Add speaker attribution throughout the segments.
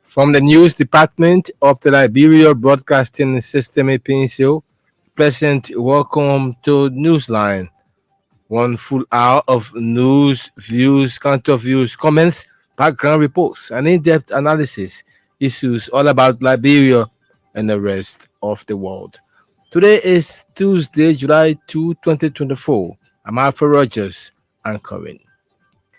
Speaker 1: From the news department of the Liberia Broadcasting System APNCO, pleasant welcome to Newsline. One full hour of news, views, counter views, comments, background reports, and in-depth analysis issues all about Liberia and the rest of the world. Today is Tuesday, July 2, 2024. I'm Alpha Rogers anchoring.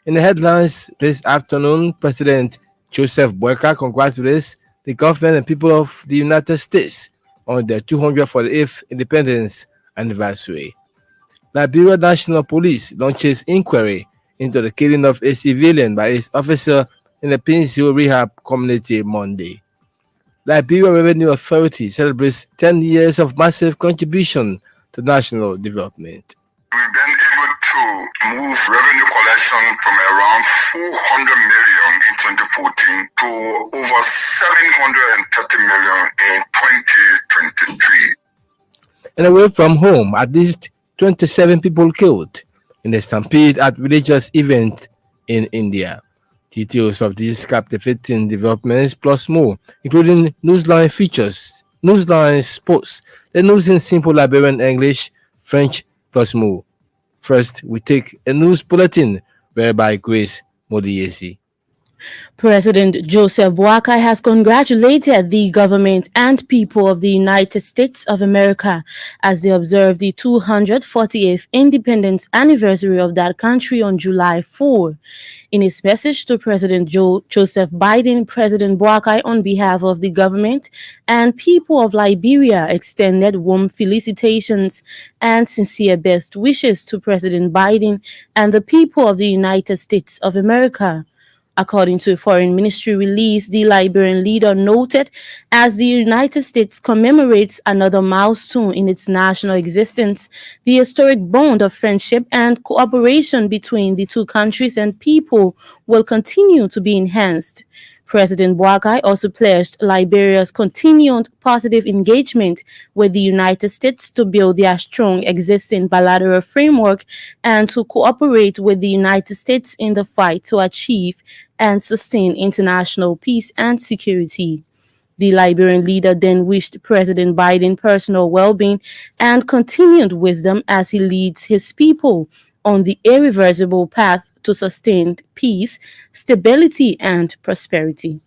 Speaker 1: In the headlines this afternoon, President Joseph Baka congratulates the government and people of the United States on their 248th independence anniversary. Liberia National Police launches inquiry into the killing of a civilian by its officer in the Peninsula Rehab community Monday. Liberia Revenue Authority celebrates 10 years of massive contribution to national development.
Speaker 2: We've been able to move revenue collection from around 400 million in 2014 to over 730 million in 2023.
Speaker 1: And away from home, at least 27 people killed in a stampede at religious event in India. Details of these captivating developments plus more, including Newsline features, Newsline sports, the news in simple Liberian English, French plus more. First, we take a news bulletin read by Grace Modiesi.
Speaker 3: President Joseph Baka has congratulated the government and people of the United States of America as they observe the 248th independence anniversary of that country on July 4. In his message to President Joseph Biden, President Baka, on behalf of the government and people of Liberia, extended warm felicitations and sincere best wishes to President Biden and the people of the United States of America. According to a foreign ministry release, the Liberian leader noted as the United States commemorates another milestone in its national existence, the historic bond of friendship and cooperation between the two countries and people will continue to be enhanced. President Baka also pledged Liberia's continued positive engagement with the United States to build their strong existing bilateral framework and to cooperate with the United States in the fight to achieve and sustain international peace and security. The Liberian leader then wished President Biden personal well-being and continued wisdom as he leads his people on the irreversible path to sustained peace, stability, and prosperity.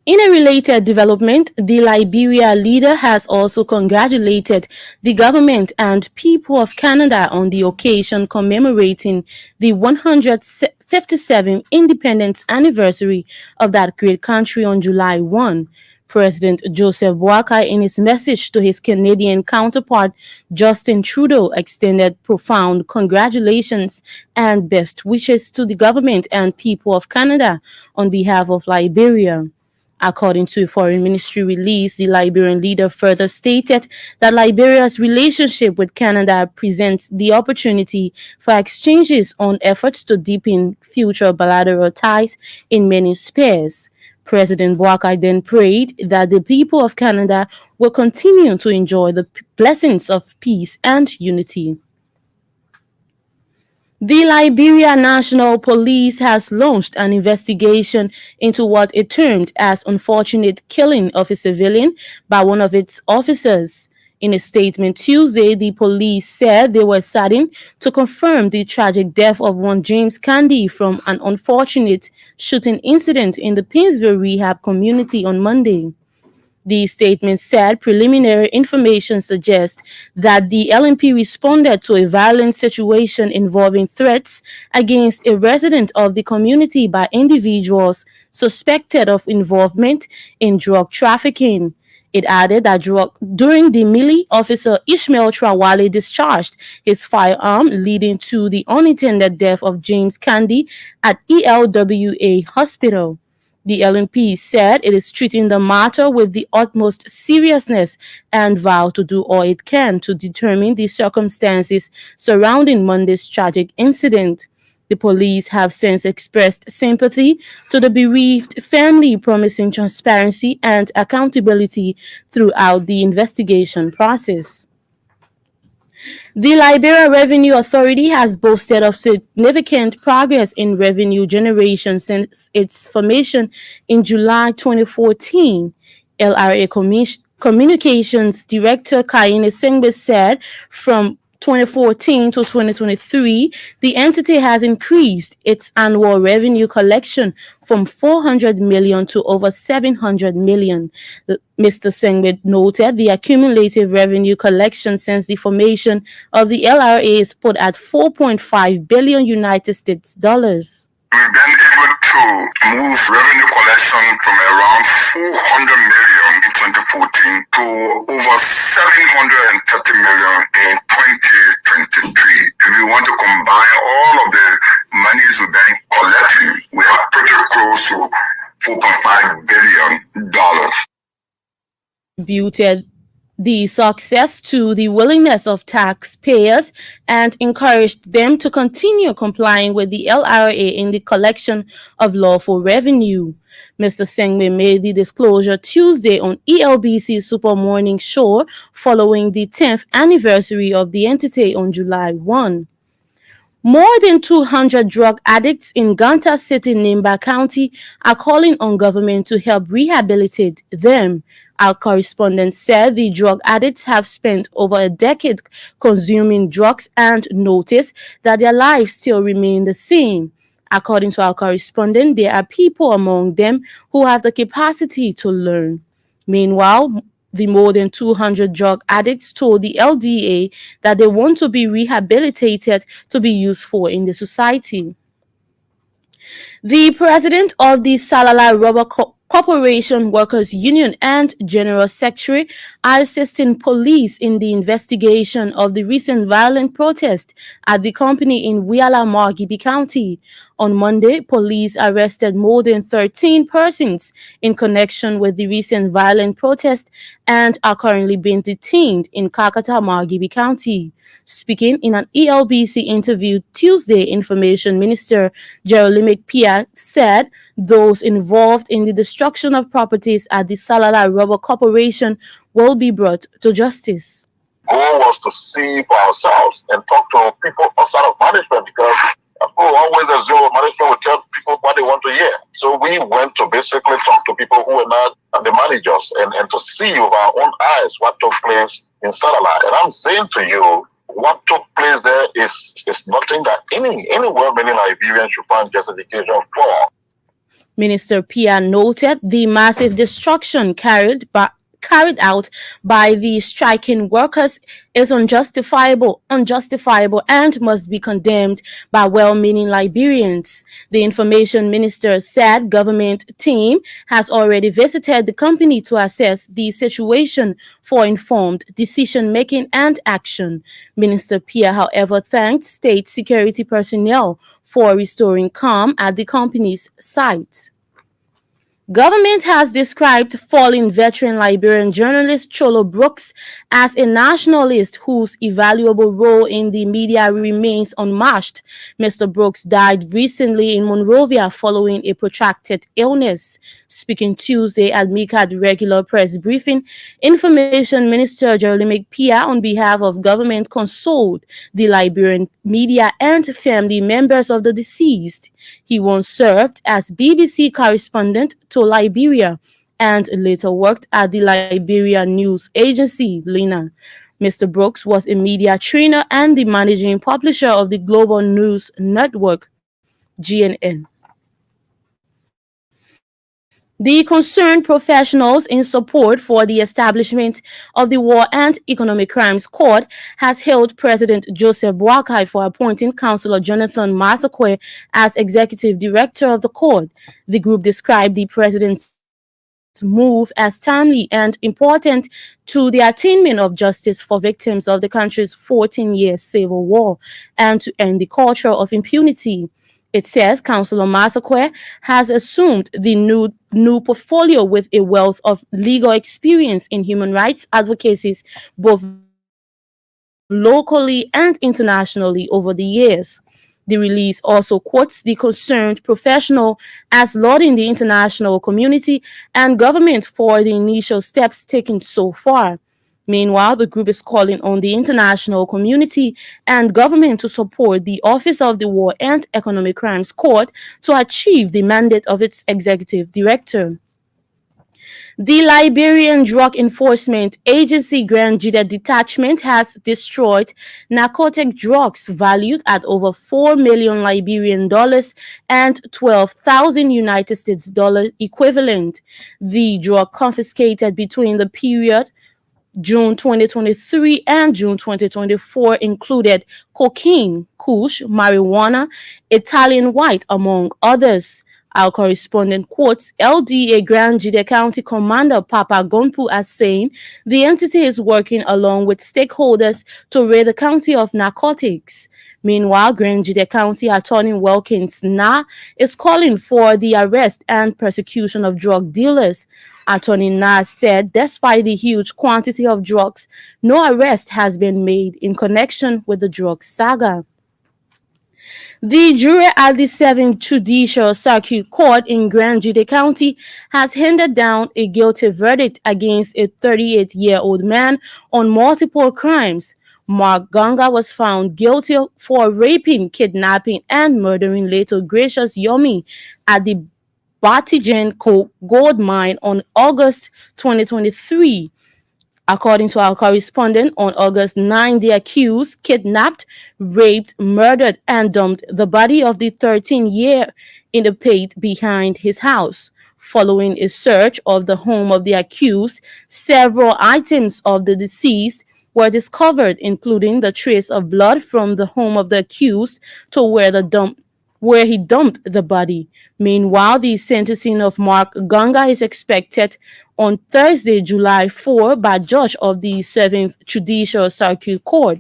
Speaker 3: In a related development, the Liberia leader has also congratulated the government and people of Canada on the occasion commemorating the 157th independence anniversary of that great country on July 1. President Joseph Baka, in his message to his Canadian counterpart Justin Trudeau, extended profound congratulations and best wishes to the government and people of Canada on behalf of Liberia. According to a foreign ministry release, the Liberian leader further stated that Liberia's relationship with Canada presents the opportunity for exchanges on efforts to deepen future bilateral ties in many spheres. President Baka then prayed that the people of Canada will continue to enjoy the blessings of peace and unity. The Liberia National Police has launched an investigation into what it termed as unfortunate killing of a civilian by one of its officers. In a statement Tuesday, the police said they were saddened to confirm the tragic death of one James Candy from an unfortunate shooting incident in the Painesville Rehab community on Monday. The statement said preliminary information suggests that the LNP responded to a violent situation involving threats against a resident of the community by individuals suspected of involvement in drug trafficking. It added that during the melee, Officer Ishmael Trawale discharged his firearm, leading to the unintended death of James Candy at ELWA Hospital. The LNP said it is treating the matter with the utmost seriousness and vowed to do all it can to determine the circumstances surrounding Monday's tragic incident. The police have since expressed sympathy to the bereaved family, promising transparency and accountability throughout the investigation process. The Liberia Revenue Authority has boasted of significant progress in revenue generation since its formation in July 2014. LRA Communications Director Kaine Singbe said from 2014 to 2023, the entity has increased its annual revenue collection from 400 million to over 700 million. Mr. Singbe noted the accumulative revenue collection since the formation of the LRA is put at 4.5 billion United States dollars.
Speaker 2: We've been able to move revenue collection from around 400 million in 2014 to over 730 million in 2023. If you want to combine all of the monies we've been collecting, we are pretty close to $4.5 billion.
Speaker 3: Attributed the success to the willingness of taxpayers and encouraged them to continue complying with the LRA in the collection of lawful revenue. Mr. Sengme made the disclosure Tuesday on ELBC Super Morning Show following the 10th anniversary of the entity on July 1. More than 200 drug addicts in Ganga City, Nimba County are calling on government to help rehabilitate them. Our correspondent said the drug addicts have spent over a decade consuming drugs and notice that their lives still remain the same. According to our correspondent, there are people among them who have the capacity to learn. Meanwhile, the more than 200 drug addicts told the LDA that they want to be rehabilitated to be useful in the society. The president of the Salala Rubber Corporation Workers Union and General Secretary are assisting police in the investigation of the recent violent protest at the company in Wiala Margibi County. On Monday, police arrested more than 13 persons in connection with the recent violent protest and are currently being detained in Kakata Margibi County. Speaking in an ELBC interview Tuesday, Information Minister Jerolimic Pia said those involved in the destruction of properties at the Salala Rubber Corporation will be brought to justice.
Speaker 4: Goal was to see for ourselves and talk to people outside of management because always assume management will tell people what they want to hear. So we went to basically talk to people who were not the managers and to see with our own eyes what took place in Salala. And I'm saying to you, what took place there is nothing that any well-meaning Liberian should find justification for.
Speaker 3: Minister Pia noted the massive destruction carried out by the striking workers is unjustifiable and must be condemned by well-meaning Liberians. The information minister said government team has already visited the company to assess the situation for informed decision-making and action. Minister Pia, however, thanked state security personnel for restoring calm at the company's site. Government has described fallen veteran Liberian journalist Cholo Brooks as a nationalist whose invaluable role in the media remains unmatched. Mr. Brooks died recently in Monrovia following a protracted illness. Speaking Tuesday at MICAD regular press briefing, Information Minister Jerolimic Pia, on behalf of government, consoled the Liberian media and family members of the deceased. He once served as BBC correspondent to Liberia and later worked at the Liberia news agency, Lina. Mr. Brooks was a media trainer and the managing publisher of the Global News Network, GNN. The concerned professionals in support for the establishment of the War and Economic Crimes Court has hailed President Joseph Boakai for appointing Councillor Jonathan Masakwe as executive director of the court. The group described the president's move as timely and important to the attainment of justice for victims of the country's 14-year civil war and to end the culture of impunity. It says Councillor Masakwe has assumed the new portfolio with a wealth of legal experience in human rights advocacy, both locally and internationally over the years. The release also quotes the concerned professional as lauding the international community and government for the initial steps taken so far. Meanwhile, the group is calling on the international community and government to support the Office of the War and Economic Crimes Court to achieve the mandate of its executive director. The Liberian Drug Enforcement Agency Grand Jide Detachment has destroyed narcotic drugs valued at over 4 million Liberian dollars and 12,000 United States dollar equivalent. The drug confiscated between the period June 2023 and June 2024 included cocaine, kush, marijuana, Italian white, among others. Our correspondent quotes LDA Grand Jide County Commander Papa Gonpu as saying the entity is working along with stakeholders to rid the county of narcotics. Meanwhile, Grand Jide County Attorney Wilkins Na is calling for the arrest and prosecution of drug dealers. Attorney Na said despite the huge quantity of drugs, no arrest has been made in connection with the drug saga. The jury at the 7th Judicial Circuit Court in Grand Jide County has handed down a guilty verdict against a 38-year-old man on multiple crimes. Mark Ganga was found guilty for raping, kidnapping, and murdering Little Gracious Yomi at the Batijan gold mine on August 2023. According to our correspondent, on August 9, the accused kidnapped, raped, murdered, and dumped the body of the 13-year in the pit behind his house. Following a search of the home of the accused, several items of the deceased were discovered, including the trace of blood from the home of the accused to where he dumped the body. Meanwhile, the sentencing of Mark Ganga is expected on Thursday, July 4, by judge of the 7th Judicial Circuit Court.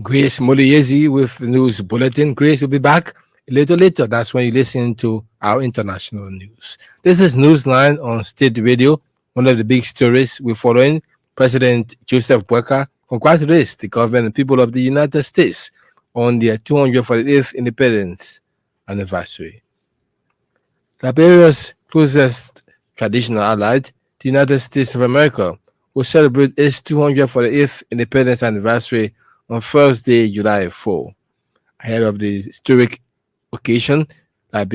Speaker 1: Grace Moliyezi with the news bulletin. Grace will be back a little later. That's when you listen to our international news. This is Newsline on State Radio. One of the big stories we're following, President Joseph Baka congratulates the government and people of the United States on their 248th independence anniversary. Liberia's closest traditional ally, the United States of America, will celebrate its 248th independence anniversary on Thursday, July 4. Ahead of the historic occasion, Liberia